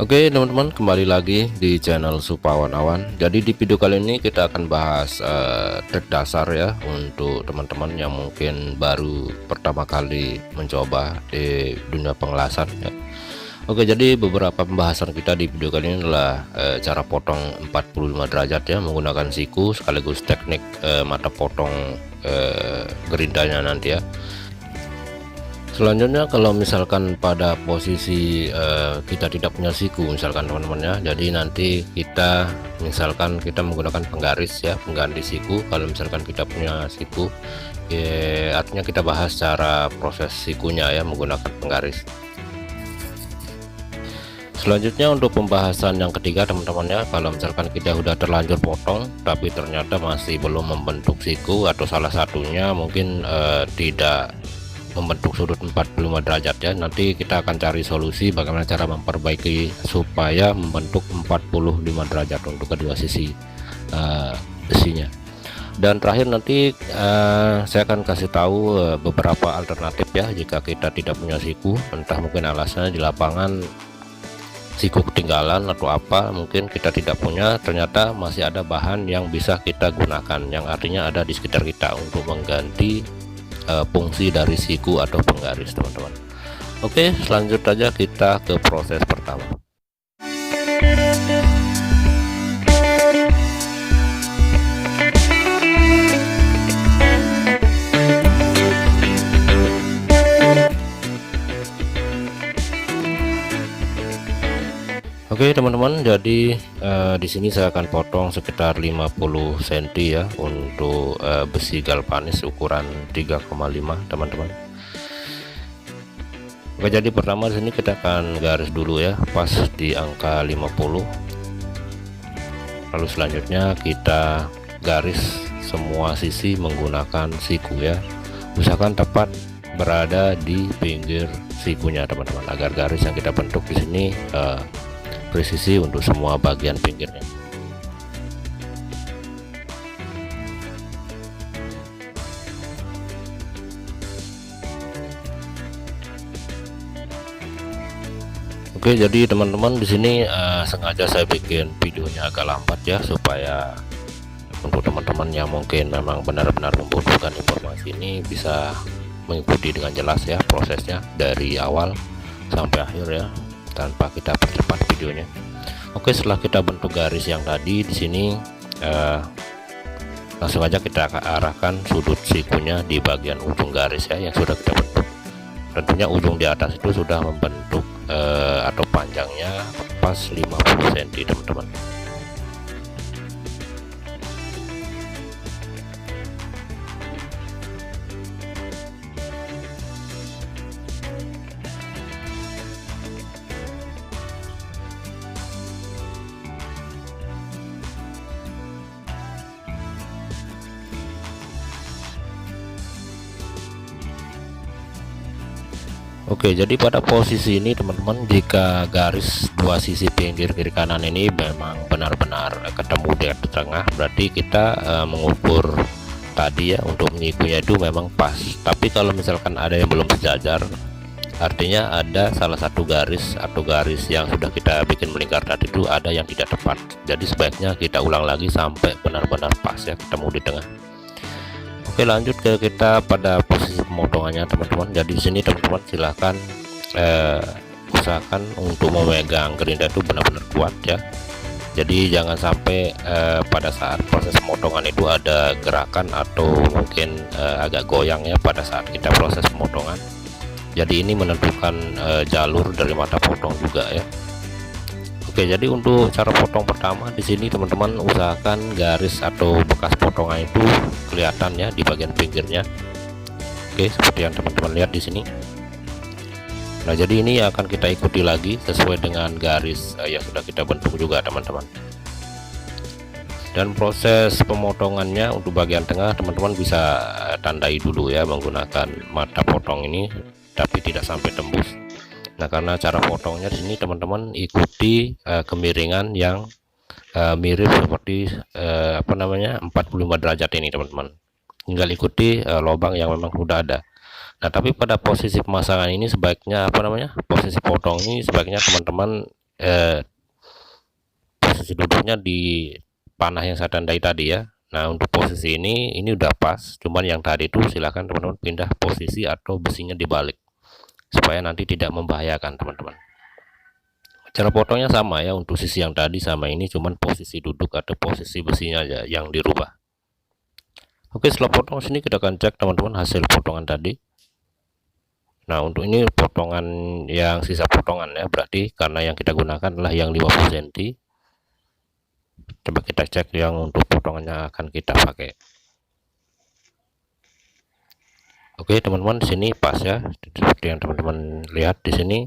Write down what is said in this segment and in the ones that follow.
Oke teman-teman, kembali lagi di channel Supawan Awan. Jadi di video kali ini kita akan bahas trik dasar ya untuk teman-teman yang mungkin baru pertama kali mencoba di dunia pengelasan ya. Oke, jadi beberapa pembahasan kita di video kali ini adalah cara potong 45 derajat ya menggunakan siku, sekaligus teknik mata potong gerindanya nanti ya. Selanjutnya, kalau misalkan pada posisi kita tidak punya siku misalkan teman-teman ya, jadi nanti kita misalkan kita menggunakan penggaris ya, pengganti siku. Kalau misalkan kita punya siku ya, artinya kita bahas cara proses sikunya ya menggunakan penggaris. Selanjutnya untuk pembahasan yang ketiga teman-teman ya, kalau misalkan kita udah terlanjur potong tapi ternyata masih belum membentuk siku, atau salah satunya mungkin tidak membentuk sudut 45 derajat ya, nanti kita akan cari solusi bagaimana cara memperbaiki supaya membentuk 45 derajat untuk kedua sisi besinya. Dan terakhir nanti saya akan kasih tahu beberapa alternatif ya jika kita tidak punya siku, entah mungkin alasannya di lapangan siku ketinggalan atau apa, mungkin kita tidak punya, ternyata masih ada bahan yang bisa kita gunakan, yang artinya ada di sekitar kita untuk mengganti fungsi dari siku atau penggaris teman-teman. Oke, selanjutnya kita ke proses pertama. Oke teman-teman, jadi di sini saya akan potong sekitar 50 cm ya untuk besi galvanis ukuran 3,5 teman-teman. Oke, jadi pertama di sini kita akan garis dulu ya pas di angka 50. Lalu selanjutnya kita garis semua sisi menggunakan siku ya. Usahakan tepat berada di pinggir sikunya teman-teman, agar garis yang kita bentuk di sini presisi untuk semua bagian pinggirnya. Oke, jadi teman-teman di sini sengaja saya bikin videonya agak lambat ya, supaya untuk teman-teman yang mungkin memang benar-benar membutuhkan informasi ini bisa mengikuti dengan jelas ya prosesnya dari awal sampai akhir ya, tanpa kita percepat videonya. Oke, setelah kita bentuk garis yang tadi di sini langsung aja kita akan arahkan sudut sikunya di bagian ujung garis ya yang sudah kita bentuk. Tentunya ujung di atas itu sudah membentuk atau panjangnya pas 50 cm teman-teman. Oke, jadi pada posisi ini teman-teman, jika garis dua sisi pinggir kiri kanan ini memang benar-benar ketemu di tengah, berarti kita mengukur tadi ya untuk menyikunya itu memang pas. Tapi kalau misalkan ada yang belum sejajar, artinya ada salah satu garis atau garis yang sudah kita bikin melingkar tadi itu ada yang tidak tepat. Jadi sebaiknya kita ulang lagi sampai benar-benar pas ya, ketemu di tengah. Oke, lanjut ke kita pada posisi pemotongannya teman-teman. Jadi di sini teman-teman silahkan usahakan untuk memegang gerinda itu benar-benar kuat ya. Jadi jangan sampai pada saat proses pemotongan itu ada gerakan atau mungkin agak goyang ya pada saat kita proses pemotongan. Jadi ini menentukan jalur dari mata potong juga ya. Oke, jadi untuk cara potong pertama di sini teman-teman usahakan garis atau bekas potongan itu kelihatan ya di bagian pinggirnya. Oke, seperti yang teman-teman lihat di sini. Nah, jadi ini akan kita ikuti lagi sesuai dengan garis yang sudah kita bentuk juga teman-teman. Dan proses pemotongannya untuk bagian tengah teman-teman bisa tandai dulu ya menggunakan mata potong ini, tapi tidak sampai tembus. Nah, karena cara potongnya di sini teman-teman ikuti kemiringan yang mirip seperti 45 derajat ini teman-teman. Tinggal ikuti lubang yang memang sudah ada. Nah, tapi pada posisi pemasangan ini sebaiknya posisi potong ini sebaiknya teman-teman posisi duduknya di panah yang saya tandai tadi ya. Nah untuk posisi ini udah pas, cuman yang tadi itu silahkan teman-teman pindah posisi atau besinya dibalik supaya nanti tidak membahayakan teman-teman. Cara potongnya sama ya, untuk sisi yang tadi sama ini, cuman posisi duduk atau posisi besinya aja yang dirubah. Oke, setelah potong sini kita akan cek teman-teman hasil potongan tadi. Nah untuk ini potongan yang sisa potongan ya, berarti karena yang kita gunakan adalah yang 50 cm. Coba kita cek yang untuk potongannya akan kita pakai. Oke teman-teman, di sini pas ya, seperti yang teman-teman lihat di sini,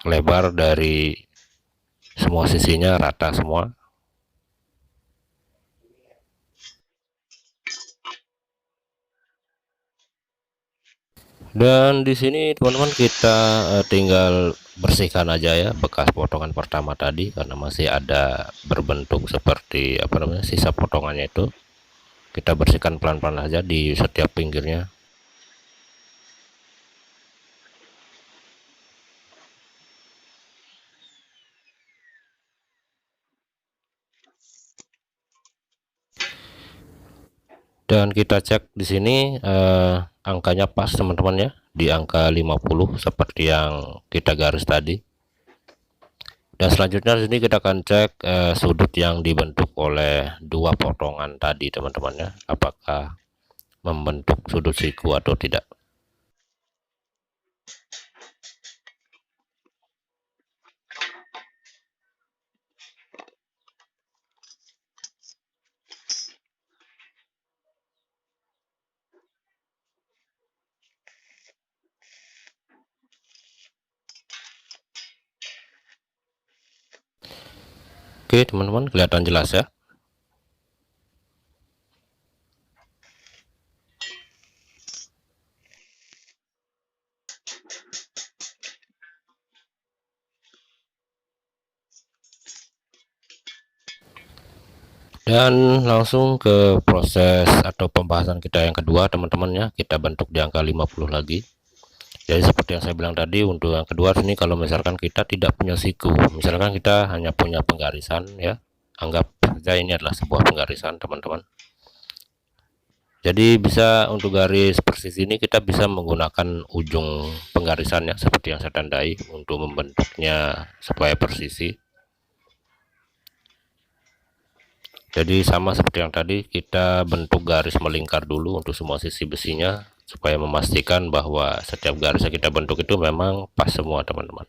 lebar dari semua sisinya rata semua. Dan di sini teman-teman kita tinggal bersihkan aja ya bekas potongan pertama tadi, karena masih ada berbentuk seperti apa namanya sisa potongannya itu. Kita bersihkan pelan-pelan aja di setiap pinggirnya. Dan kita cek di sini angkanya pas teman-teman ya, di angka 50 seperti yang kita garis tadi. Dan selanjutnya di sini kita akan cek sudut yang dibentuk oleh dua potongan tadi teman-teman ya, apakah membentuk sudut siku atau tidak. Oke teman-teman, kelihatan jelas ya. Dan langsung ke proses atau pembahasan kita yang kedua teman-teman ya, kita bentuk di angka 50 lagi. Jadi seperti yang saya bilang tadi, untuk yang kedua sini kalau misalkan kita tidak punya siku, misalkan kita hanya punya penggarisan ya, anggap saja ini adalah sebuah penggarisan teman-teman. Jadi bisa untuk garis persis ini kita bisa menggunakan ujung penggarisannya seperti yang saya tandai untuk membentuknya supaya persisi. Jadi sama seperti yang tadi, kita bentuk garis melingkar dulu untuk semua sisi besinya supaya memastikan bahwa setiap garis yang kita bentuk itu memang pas semua teman-teman.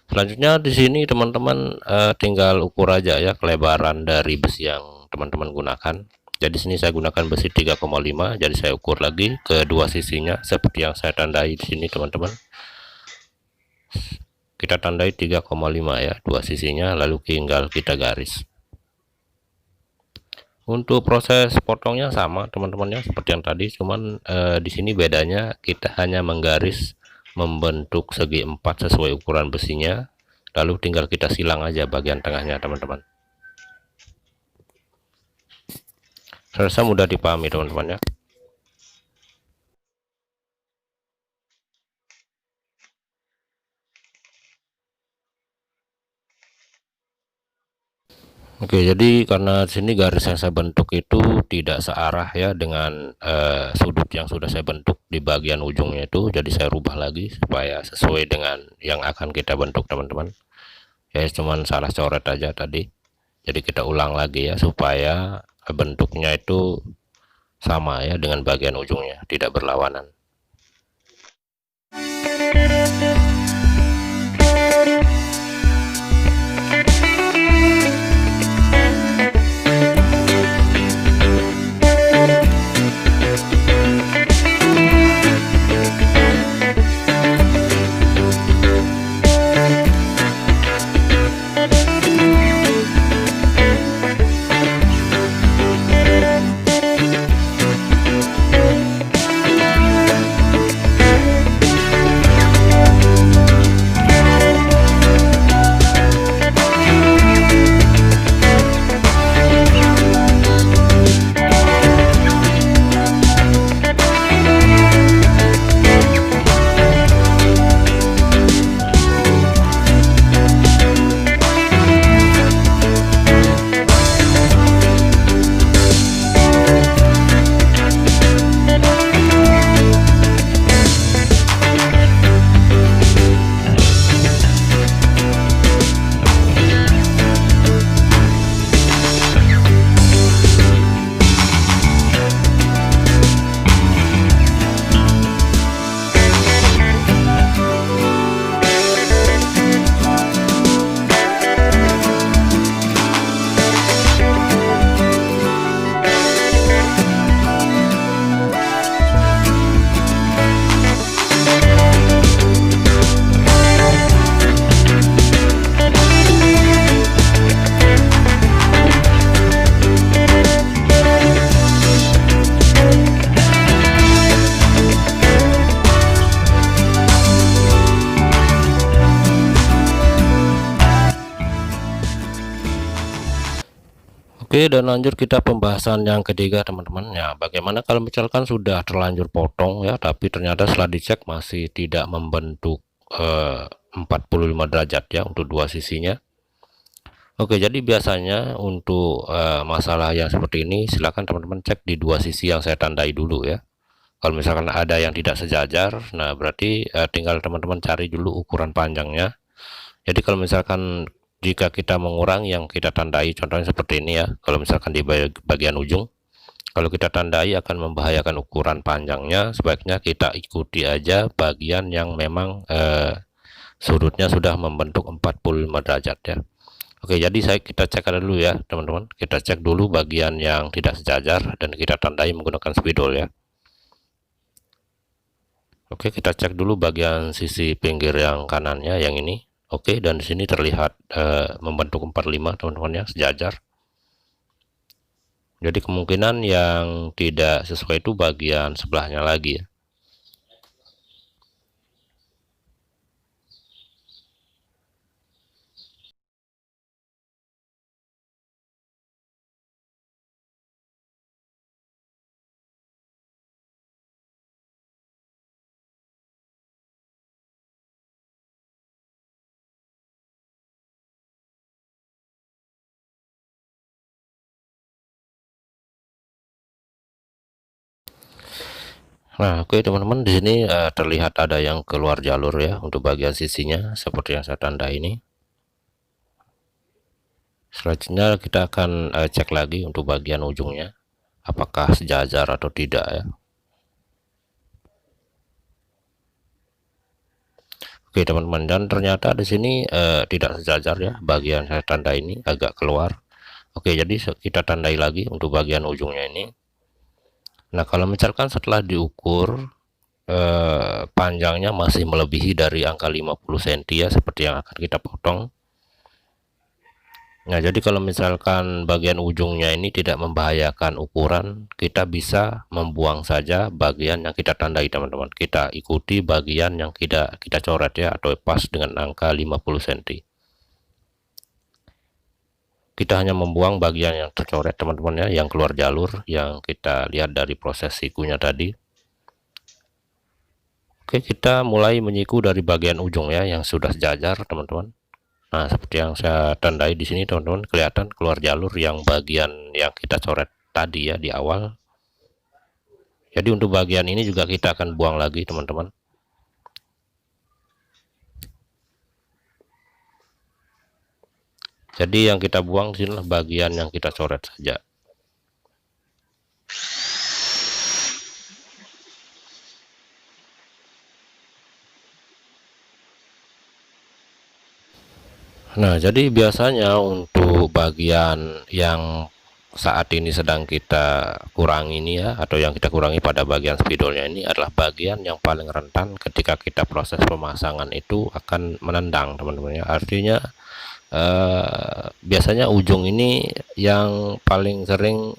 Selanjutnya di sini teman-teman tinggal ukur aja ya kelebaran dari besi yang teman-teman gunakan. Jadi sini saya gunakan besi 3,5, jadi saya ukur lagi kedua sisinya seperti yang saya tandai di sini teman-teman. Kita tandai 3,5 ya dua sisinya, lalu tinggal kita garis. Untuk proses potongnya sama teman-teman ya seperti yang tadi, cuman di sini bedanya kita hanya menggaris membentuk segi 4 sesuai ukuran besinya, lalu tinggal kita silang aja bagian tengahnya teman-teman. Saya rasa mudah dipahami teman-teman ya. Oke, jadi karena sini garis yang saya bentuk itu tidak searah ya dengan sudut yang sudah saya bentuk di bagian ujungnya itu, jadi saya rubah lagi supaya sesuai dengan yang akan kita bentuk teman-teman. Ya cuman salah coret aja tadi, jadi kita ulang lagi ya supaya bentuknya itu sama ya dengan bagian ujungnya, tidak berlawanan. Oke, dan lanjut kita pembahasan yang ketiga teman-teman ya. Bagaimana kalau misalkan sudah terlanjur potong ya, tapi ternyata setelah dicek masih tidak membentuk 45 derajat ya untuk dua sisinya. Oke, jadi biasanya untuk masalah yang seperti ini silakan teman-teman cek di dua sisi yang saya tandai dulu ya. Kalau misalkan ada yang tidak sejajar, nah berarti tinggal teman-teman cari dulu ukuran panjangnya. Jadi kalau misalkan jika kita mengurangi yang kita tandai, contohnya seperti ini ya, kalau misalkan di bagian ujung, kalau kita tandai akan membahayakan ukuran panjangnya, sebaiknya kita ikuti aja bagian yang memang sudutnya sudah membentuk 45 derajat ya. Oke, jadi kita cek dulu ya teman-teman, kita cek dulu bagian yang tidak sejajar dan kita tandai menggunakan spidol ya. Oke, kita cek dulu bagian sisi pinggir yang kanannya yang ini. Oke, dan di sini terlihat membentuk 45 teman-teman ya, sejajar. Jadi kemungkinan yang tidak sesuai itu bagian sebelahnya lagi ya. Nah, oke teman-teman, di sini terlihat ada yang keluar jalur ya untuk bagian sisinya seperti yang saya tanda ini. Selanjutnya kita akan cek lagi untuk bagian ujungnya apakah sejajar atau tidak ya. Oke teman-teman, dan ternyata di sini tidak sejajar ya, bagian saya tanda ini agak keluar. Oke, jadi kita tandai lagi untuk bagian ujungnya ini. Nah, kalau misalkan setelah diukur panjangnya masih melebihi dari angka 50 cm ya, seperti yang akan kita potong. Nah, jadi kalau misalkan bagian ujungnya ini tidak membahayakan ukuran, kita bisa membuang saja bagian yang kita tandai teman-teman. Kita ikuti bagian yang kita coret ya, atau pas dengan angka 50 cm. Kita hanya membuang bagian yang tercoret teman-teman ya, yang keluar jalur yang kita lihat dari proses sikunya tadi. Oke, kita mulai menyiku dari bagian ujung ya, yang sudah sejajar teman-teman. Nah, seperti yang saya tandai di sini teman-teman, kelihatan keluar jalur yang bagian yang kita coret tadi ya di awal. Jadi untuk bagian ini juga kita akan buang lagi teman-teman. Jadi yang kita buang di sini bagian yang kita coret saja. Nah, jadi biasanya untuk bagian yang saat ini sedang kita kurangi ini ya, atau yang kita kurangi pada bagian spidolnya ini adalah bagian yang paling rentan ketika kita proses pemasangan itu akan menendang teman-teman ya. Artinya biasanya ujung ini yang paling sering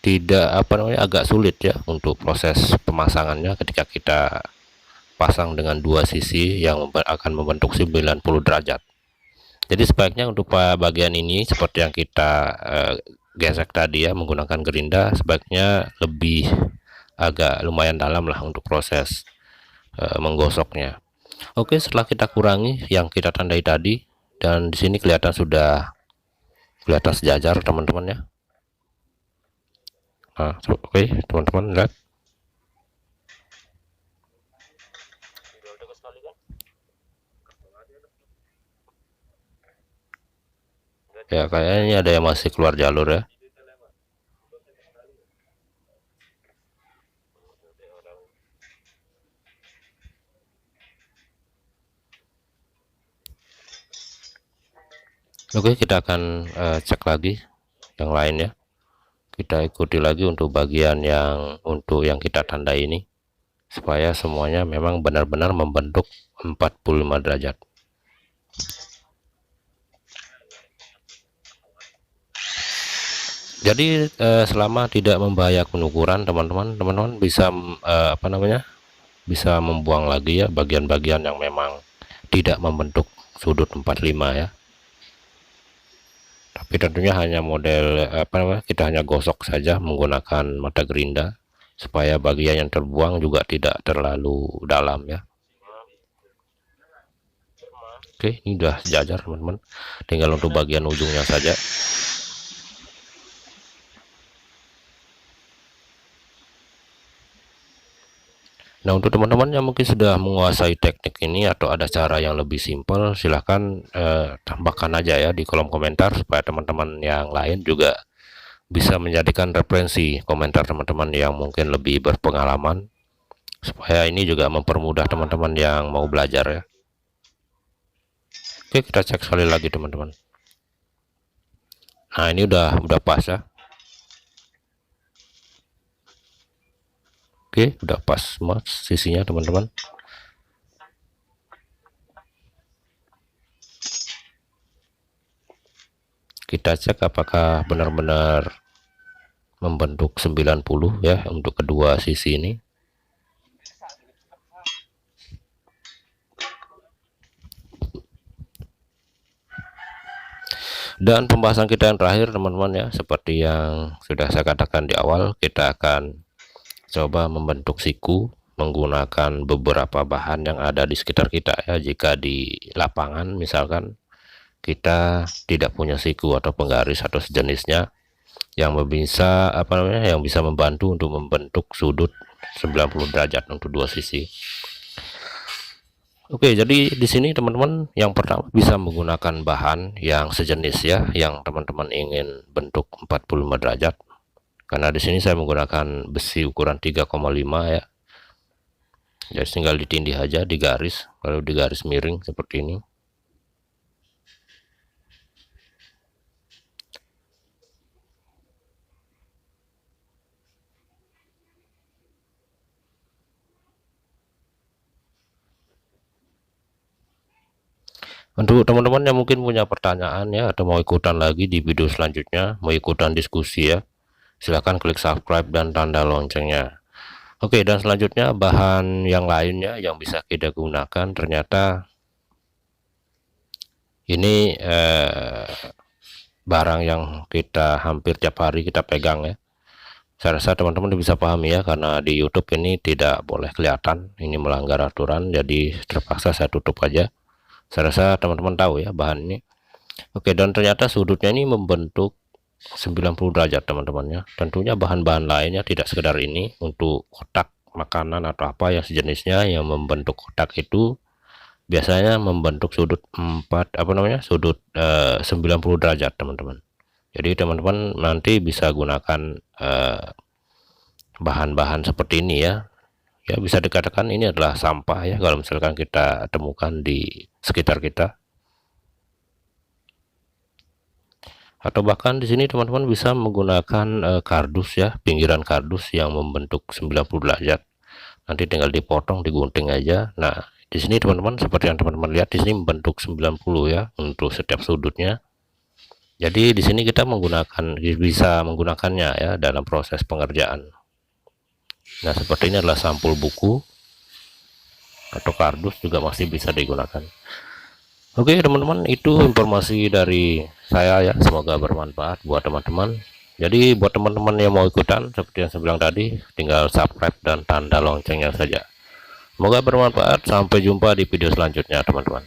tidak agak sulit ya untuk proses pemasangannya ketika kita pasang dengan dua sisi yang akan membentuk 90 derajat. Jadi sebaiknya untuk bagian ini seperti yang kita gesek tadi ya menggunakan gerinda, sebaiknya lebih agak lumayan dalam lah untuk proses menggosoknya. Oke, setelah kita kurangi yang kita tandai tadi, dan di sini kelihatan sudah sejajar teman-teman ya. Nah, oke teman-teman lihat. Ya, kayaknya ada yang masih keluar jalur ya. Oke, kita akan cek lagi yang lain ya. Kita ikuti lagi untuk bagian yang kita tandai ini supaya semuanya memang benar-benar membentuk 45 derajat. Jadi selama tidak membahayakan ukuran teman-teman bisa bisa membuang lagi ya bagian-bagian yang memang tidak membentuk sudut 45 ya. Tapi tentunya hanya model apa namanya, kita hanya gosok saja menggunakan mata gerinda supaya bagian yang terbuang juga tidak terlalu dalam ya. Oke, ini udah sejajar teman-teman, tinggal untuk bagian ujungnya saja. Nah, untuk teman-teman yang mungkin sudah menguasai teknik ini atau ada cara yang lebih simpel, silahkan tambahkan aja ya di kolom komentar supaya teman-teman yang lain juga bisa menjadikan referensi komentar teman-teman yang mungkin lebih berpengalaman, supaya ini juga mempermudah teman-teman yang mau belajar ya. Oke, kita cek sekali lagi teman-teman. Nah, ini udah pas ya. Oke, udah pas semua sisinya teman-teman. Kita cek apakah benar-benar membentuk 90 ya untuk kedua sisi ini. Dan pembahasan kita yang terakhir teman-teman ya, seperti yang sudah saya katakan di awal, kita akan coba membentuk siku menggunakan beberapa bahan yang ada di sekitar kita ya. Jika di lapangan misalkan kita tidak punya siku atau penggaris atau sejenisnya yang bisa apa namanya, yang bisa membantu untuk membentuk sudut 90 derajat untuk dua sisi. Oke, jadi di sini teman-teman yang pertama bisa menggunakan bahan yang sejenis ya, yang teman-teman ingin bentuk 45 derajat. Karena di sini saya menggunakan besi ukuran 3,5 ya. Jadi tinggal ditindih aja di garis, kalau di garis miring seperti ini. Untuk teman-teman yang mungkin punya pertanyaan ya, atau mau ikutan lagi di video selanjutnya, mau ikutan diskusi ya, silahkan klik subscribe dan tanda loncengnya. Oke, dan selanjutnya bahan yang lainnya yang bisa kita gunakan, ternyata ini barang yang kita hampir tiap hari kita pegang ya. Saya rasa teman-teman bisa pahami ya, karena di YouTube ini tidak boleh kelihatan, ini melanggar aturan, jadi terpaksa saya tutup aja. Saya rasa teman-teman tahu ya bahan ini. Oke, dan ternyata sudutnya ini membentuk 90 derajat teman-teman ya. Tentunya bahan-bahan lainnya tidak sekedar ini, untuk kotak makanan atau apa yang sejenisnya yang membentuk kotak itu biasanya membentuk sudut 90 derajat teman-teman. Jadi teman-teman nanti bisa gunakan bahan-bahan seperti ini ya. Ya, bisa dikatakan ini adalah sampah ya kalau misalkan kita temukan di sekitar kita. Atau bahkan di sini teman-teman bisa menggunakan kardus ya, pinggiran kardus yang membentuk 90 derajat. Nanti tinggal dipotong, digunting aja. Nah, di sini teman-teman seperti yang teman-teman lihat, di sini membentuk 90 ya untuk setiap sudutnya. Jadi di sini kita bisa menggunakannya ya dalam proses pengerjaan. Nah, seperti ini adalah sampul buku atau kardus, juga masih bisa digunakan. Oke teman-teman, itu informasi dari saya ya, semoga bermanfaat buat teman-teman. Jadi buat teman-teman yang mau ikutan seperti yang saya bilang tadi, tinggal subscribe dan tanda loncengnya saja. Semoga bermanfaat, sampai jumpa di video selanjutnya teman-teman.